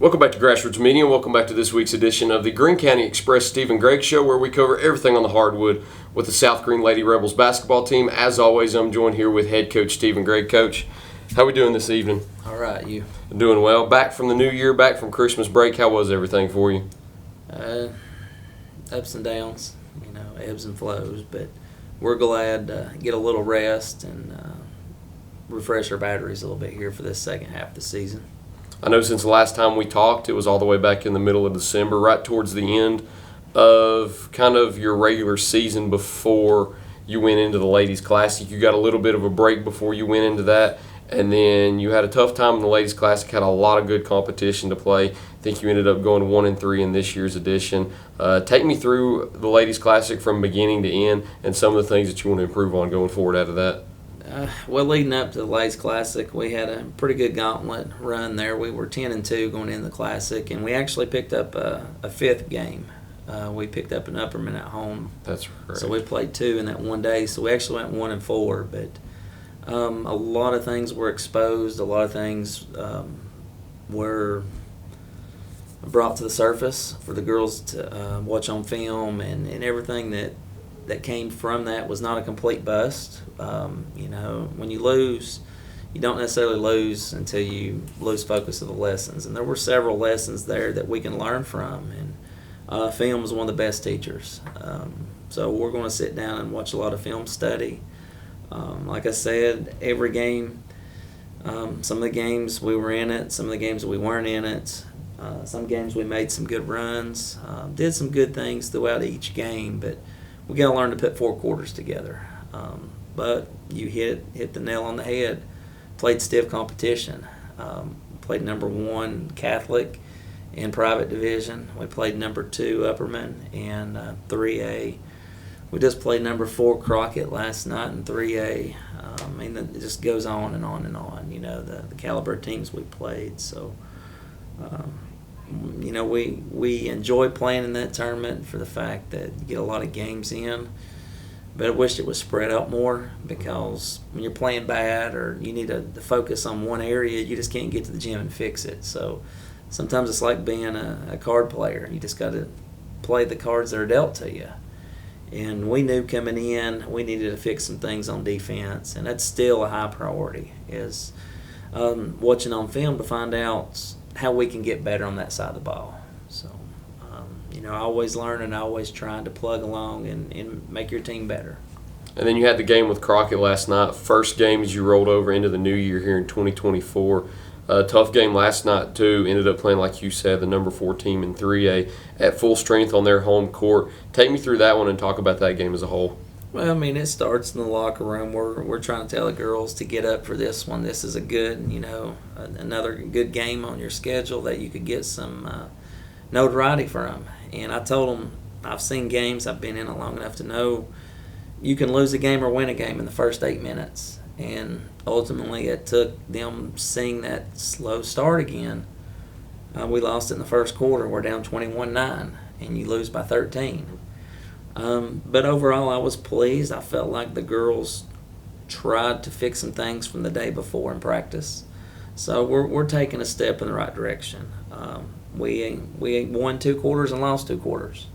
Welcome back to Grassroots Media, and welcome back to this week's edition of the Greene County Express Stephen Gregg Show, where we cover everything on the hardwood with the South Greene Lady Rebels basketball team. As always, I'm joined here with head coach Stephen Gregg. Coach, how are we doing this evening? All right, you? Doing well. Back from the new year, back from Christmas break. How was everything for you? Ups and downs, ebbs and flows, but we're glad to get a little rest and refresh our batteries a little bit here for this second half of the season. I know since the last time we talked, it was all the way back in the middle of December, right towards the end of kind of your regular season before you went into the Ladies Classic. You got a little bit of a break before you went into that, and then you had a tough time in the Ladies Classic, had a lot of good competition to play. I think you ended up going 1-3 in this year's edition. Take me through the Ladies Classic from beginning to end and some of the things that you want to improve on going forward out of that. Leading up to the Ladies Classic, we had a pretty good gauntlet run there. We were 10-2 going into the Classic, and we actually picked up a fifth game. We picked up an Upperman at home. That's right. So we played two in that one day. So we actually went 1-4, but a lot of things were exposed. A lot of things were brought to the surface for the girls to watch on film, and everything that came from that was not a complete bust. When you lose, you don't necessarily lose until you lose focus of the lessons. And there were several lessons there that we can learn from. And film is one of the best teachers. So we're going to sit down and watch a lot of film study. Like I said, every game, some of the games we were in it, some of the games we weren't in it. Some games we made some good runs, did some good things throughout each game, but we got to learn to put four quarters together. But you hit the nail on the head. Played stiff competition. Played number 1 Catholic in private division. We played number 2 Upperman in 3A. We just played number 4 Crockett last night in 3A. It just goes on and on and on. The caliber of teams we played. So, we enjoy playing in that tournament for the fact that you get a lot of games in. But I wish it was spread out more, because when you're playing bad or you need to focus on one area, you just can't get to the gym and fix it. So sometimes it's like being a card player. You just got to play the cards that are dealt to you. And we knew coming in we needed to fix some things on defense, and that's still a high priority, is watching on film to find out how we can get better on that side of the ball. So, I always learn and I always trying to plug along and make your team better. And then you had the game with Crockett last night. First game as you rolled over into the new year here in 2024. Tough game last night, too. Ended up playing, like you said, the number 4 team in 3A at full strength on their home court. Take me through that one and talk about that game as a whole. Well, it starts in the locker room. We're trying to tell the girls to get up for this one. This is a good, another good game on your schedule that you could get some notoriety from. And I told them, I've seen games, I've been in it long enough to know you can lose a game or win a game in the first 8 minutes. And ultimately it took them seeing that slow start again. We lost in the first quarter. We're down 21-9, and you lose by 13. But overall, I was pleased. I felt like the girls tried to fix some things from the day before in practice. So we're taking a step in the right direction. We won 2 quarters and lost 2 quarters.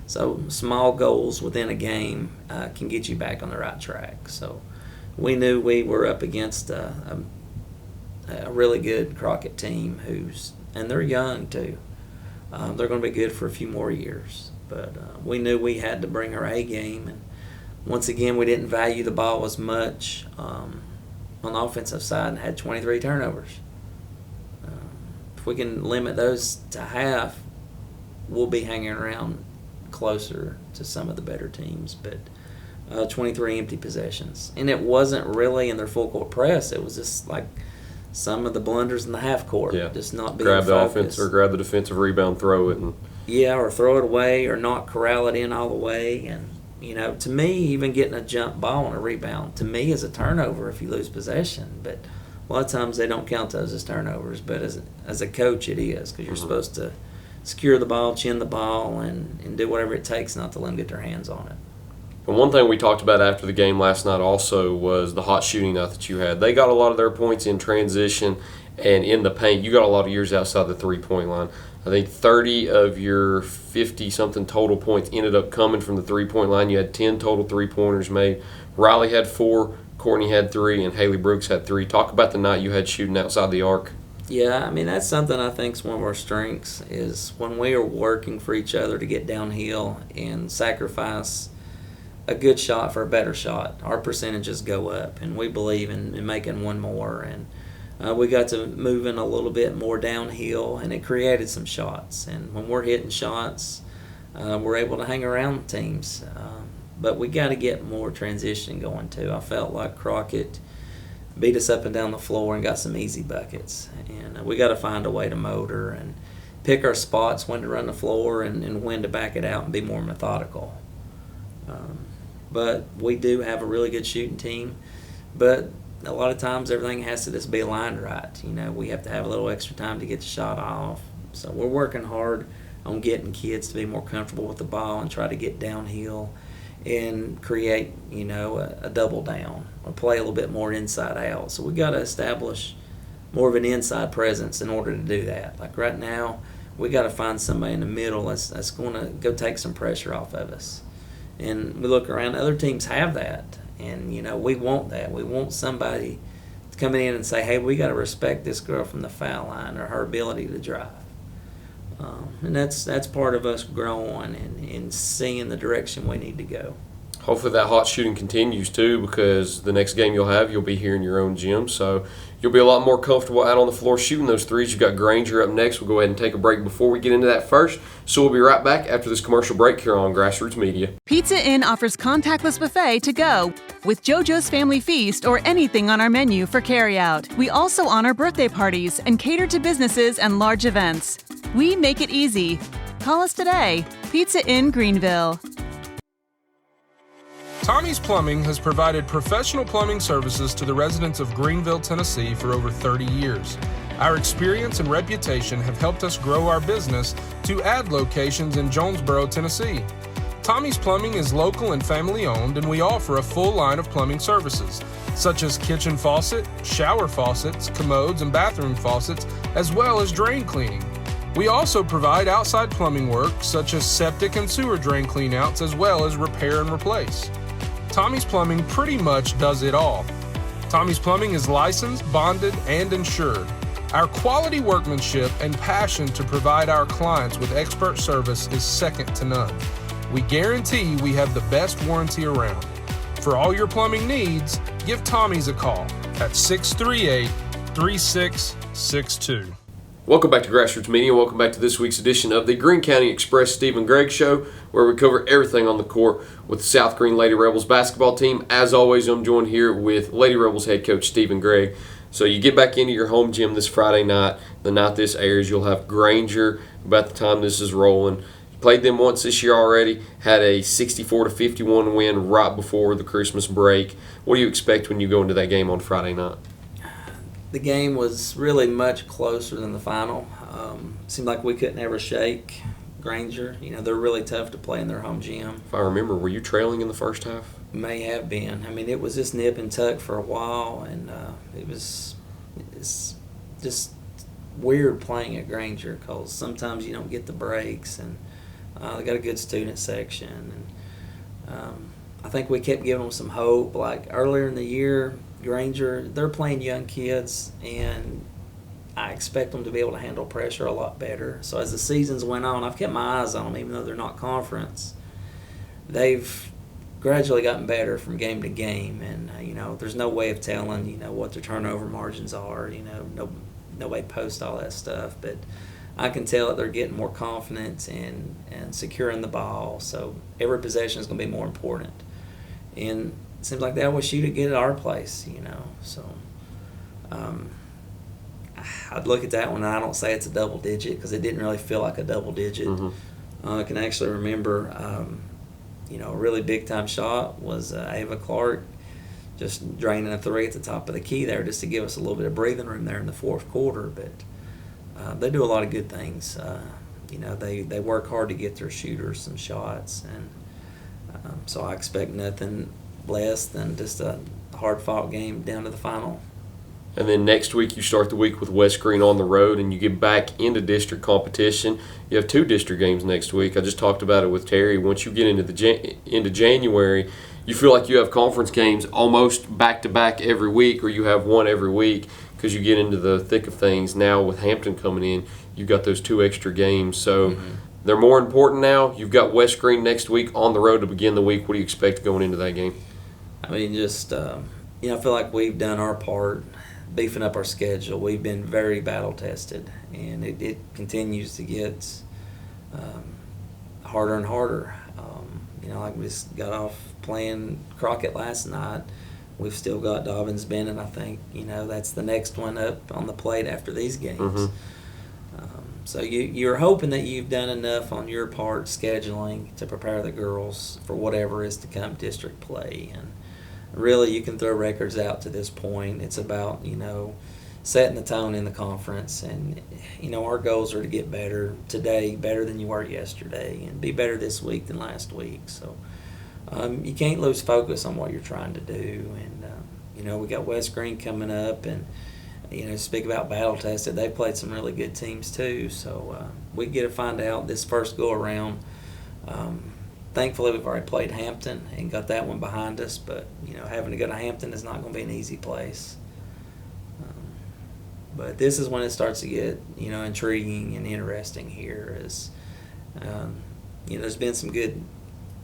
So small goals within a game can get you back on the right track. So we knew we were up against a really good Crockett team and they're young too. They're going to be good for a few more years. But we knew we had to bring our A game. And once again, we didn't value the ball as much on the offensive side and had 23 turnovers. If we can limit those to half, we'll be hanging around closer to some of the better teams. But 23 empty possessions. And it wasn't really in their full court press. It was just like some of the blunders in the half court. Yeah. Just not being grab focused. the offense or grab the defensive rebound, throw it. Yeah, or throw it away or not corral it in all the way. And, to me, even getting a jump ball on a rebound, to me, is a turnover if you lose possession. But a lot of times they don't count those as turnovers. But as a coach, it is, because you're supposed to secure the ball, chin the ball, and do whatever it takes not to let them get their hands on it. And one thing we talked about after the game last night also was the hot shooting night that you had. They got a lot of their points in transition, And in the paint, you got a lot of years outside the three-point line. I think 30 of your 50-something total points ended up coming from the three-point line. You had 10 total three-pointers made. Riley had 4, Courtney had 3, and Haley Brooks had 3. Talk about the night you had shooting outside the arc. Yeah, I mean, that's something I think is one of our strengths is when we are working for each other to get downhill and sacrifice a good shot for a better shot, our percentages go up, and we believe in making one more. And we got to move in a little bit more downhill, and it created some shots. And when we're hitting shots, we're able to hang around teams. But we got to get more transition going, too. I felt like Crockett beat us up and down the floor and got some easy buckets. And we got to find a way to motor and pick our spots, when to run the floor and when to back it out and be more methodical. But we do have a really good shooting team. But a lot of times everything has to just be aligned right. You know, we have to have a little extra time to get the shot off. So we're working hard on getting kids to be more comfortable with the ball and try to get downhill and create, you know, a double down or play a little bit more inside out. So we got to establish more of an inside presence in order to do that. Like right now, we got to find somebody in the middle that's going to go take some pressure off of us. And we look around, other teams have that. And, you know, we want that. We want somebody to come in and say, hey, we got to respect this girl from the foul line or her ability to drive. And that's part of us growing and seeing the direction we need to go. Hopefully that hot shooting continues too, because the next game you'll be here in your own gym, so you'll be a lot more comfortable out on the floor shooting those threes. You've got Granger up next. We'll go ahead and take a break before we get into that first. So we'll be right back after this commercial break here on Grassroots Media. Pizza Inn offers contactless buffet to go with JoJo's Family Feast or anything on our menu for carryout. We also honor birthday parties and cater to businesses and large events. We make it easy. Call us today. Pizza Inn Greenville. Tommy's Plumbing has provided professional plumbing services to the residents of Greenville, Tennessee for over 30 years. Our experience and reputation have helped us grow our business to add locations in Jonesboro, Tennessee. Tommy's Plumbing is local and family owned, and we offer a full line of plumbing services, such as kitchen faucet, shower faucets, commodes, and bathroom faucets, as well as drain cleaning. We also provide outside plumbing work, such as septic and sewer drain cleanouts, as well as repair and replace. Tommy's Plumbing pretty much does it all. Tommy's Plumbing is licensed, bonded, and insured. Our quality workmanship and passion to provide our clients with expert service is second to none. We guarantee we have the best warranty around. For all your plumbing needs, give Tommy's a call at 638-3662. Welcome back to Grassroots Media. Welcome back to this week's edition of the Greene County Express Stephen Gregg Show, where we cover everything on the court with the South Greene Lady Rebels basketball team. As always, I'm joined here with Lady Rebels head coach Stephen Gregg. So you get back into your home gym this Friday night. The night this airs, you'll have Granger about the time this is rolling. You played them once this year already, had a 64-51 win right before the Christmas break. What do you expect when you go into that game on Friday night? The game was really much closer than the final. Seemed like we couldn't ever shake Granger. You know, they're really tough to play in their home gym. If I remember, were you trailing in the first half? May have been. I mean, it was just nip and tuck for a while, and it's just weird playing at Granger because sometimes you don't get the breaks, and they got a good student section. And I think we kept giving them some hope. Like earlier in the year, Granger, they're playing young kids, and I expect them to be able to handle pressure a lot better. So as the seasons went on, I've kept my eyes on them, even though they're not conference. They've gradually gotten better from game to game, and you know, there's no way of telling, you know, what their turnover margins are. You know, nobody posts all that stuff, but I can tell that they're getting more confident and securing the ball. So every possession is going to be more important, and it seems like they always shoot it good at our place, you know. So I'd look at that one, and I don't say it's a double digit because it didn't really feel like a double digit. Mm-hmm. I can actually remember, you know, a really big-time shot was Ava Clark just draining a three at the top of the key there just to give us a little bit of breathing room there in the fourth quarter. But they do a lot of good things. You know, they work hard to get their shooters some shots, and so I expect nothing less than just a hard-fought game down to the final. And then next week you start the week with West Green on the road, and you get back into district competition. You have 2 district games next week. I just talked about it with Terry. Once you get into January, you feel like you have conference games almost back to back every week, or you have one every week because you get into the thick of things. Now with Hampton coming in, you've got those 2 extra games. So they're more important now. You've got West Green next week on the road to begin the week. What do you expect going into that game? I mean, just I feel like we've done our part, beefing up our schedule. We've been very battle tested, and it continues to get harder and harder. Like we just got off playing Crockett last night. We've still got Dobbins Bend, and I think that's the next one up on the plate after these games. So you're hoping that you've done enough on your part scheduling to prepare the girls for whatever is to come district play. And really, you can throw records out to this point. It's about, setting the tone in the conference. And, our goals are to get better today, better than you were yesterday, and be better this week than last week. So you can't lose focus on what you're trying to do. And, we got West Green coming up. And, speak about battle tested, they played some really good teams too. So we get to find out this first go around. Thankfully, we've already played Hampton and got that one behind us, but, having to go to Hampton is not going to be an easy place. But this is when it starts to get, intriguing and interesting here. There's been some good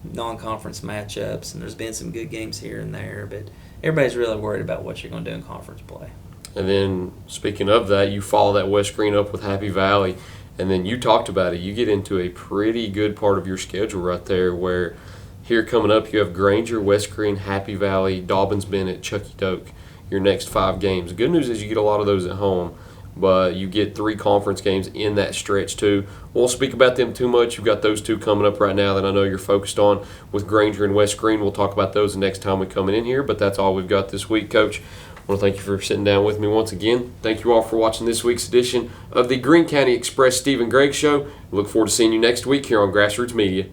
non-conference matchups, and there's been some good games here and there, but everybody's really worried about what you're going to do in conference play. And then, speaking of that, you follow that West Green up with Happy Valley. And then you talked about it. You get into a pretty good part of your schedule right there where here coming up you have Granger, West Green, Happy Valley, Dobbins Bennett, Chucky Doak, your next 5 games. The good news is you get a lot of those at home, but you get 3 conference games in that stretch too. Won't speak about them too much. You've got those 2 coming up right now that I know you're focused on with Granger and West Green. We'll talk about those the next time we come in here, but that's all we've got this week, Coach. I want to thank you for sitting down with me once again. Thank you all for watching this week's edition of the Greene County Express Stephen Gregg Show. We look forward to seeing you next week here on Grassroots Media.